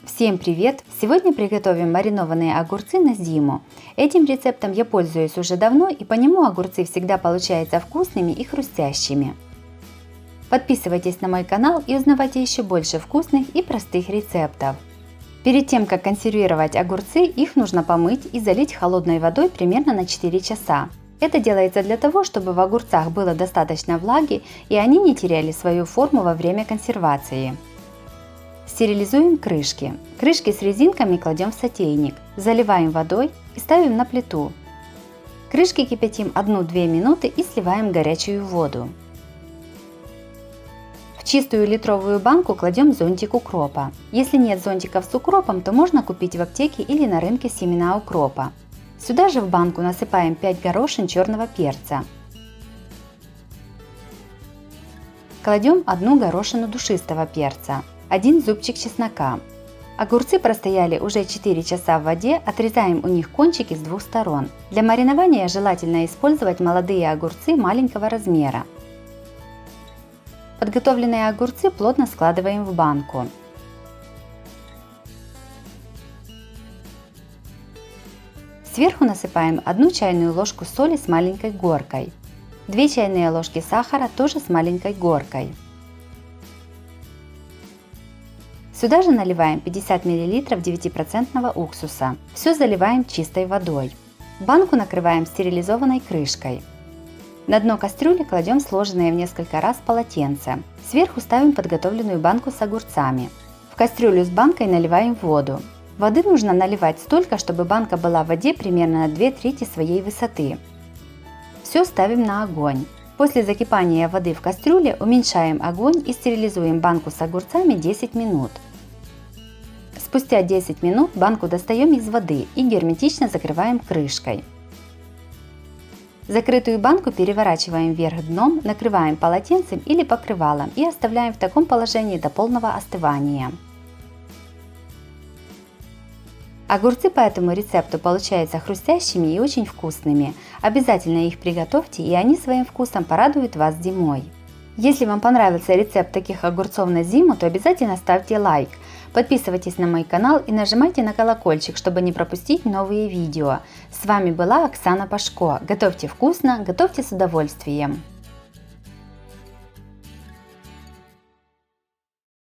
Всем привет! Сегодня приготовим маринованные огурцы на зиму. Этим рецептом я пользуюсь уже давно, и по нему огурцы всегда получаются вкусными и хрустящими. Подписывайтесь на мой канал и узнавайте еще больше вкусных и простых рецептов. Перед тем, как консервировать огурцы, их нужно помыть и залить холодной водой примерно на 4 часа. Это делается для того, чтобы в огурцах было достаточно влаги и они не теряли свою форму во время консервации. Стерилизуем крышки. Крышки с резинками кладем в сотейник, заливаем водой и ставим на плиту. Крышки кипятим 1-2 минуты и сливаем горячую воду. В чистую литровую банку кладем зонтик укропа. Если нет зонтиков с укропом, то можно купить в аптеке или на рынке семена укропа. Сюда же в банку насыпаем 5 горошин черного перца. Кладем 1 горошину душистого перца. 1 зубчик чеснока. Огурцы простояли уже 4 часа в воде, отрезаем у них кончики с двух сторон. Для маринования желательно использовать молодые огурцы маленького размера. Подготовленные огурцы плотно складываем в банку. Сверху насыпаем 1 чайную ложку соли с маленькой горкой, 2 чайные ложки сахара тоже с маленькой горкой. Сюда же наливаем 50 мл 9% уксуса. Все заливаем чистой водой. Банку накрываем стерилизованной крышкой. На дно кастрюли кладем сложенные в несколько раз полотенце. Сверху ставим подготовленную банку с огурцами. В кастрюлю с банкой наливаем воду. Воды нужно наливать столько, чтобы банка была в воде примерно на 2/3 своей высоты. Все ставим на огонь. После закипания воды в кастрюле уменьшаем огонь и стерилизуем банку с огурцами 10 минут. Спустя 10 минут банку достаем из воды и герметично закрываем крышкой. Закрытую банку переворачиваем вверх дном, накрываем полотенцем или покрывалом и оставляем в таком положении до полного остывания. Огурцы по этому рецепту получаются хрустящими и очень вкусными. Обязательно их приготовьте, и они своим вкусом порадуют вас зимой. Если вам понравился рецепт таких огурцов на зиму, то обязательно ставьте лайк. Подписывайтесь на мой канал и нажимайте на колокольчик, чтобы не пропустить новые видео. С вами была Оксана Пашко. Готовьте вкусно, готовьте с удовольствием.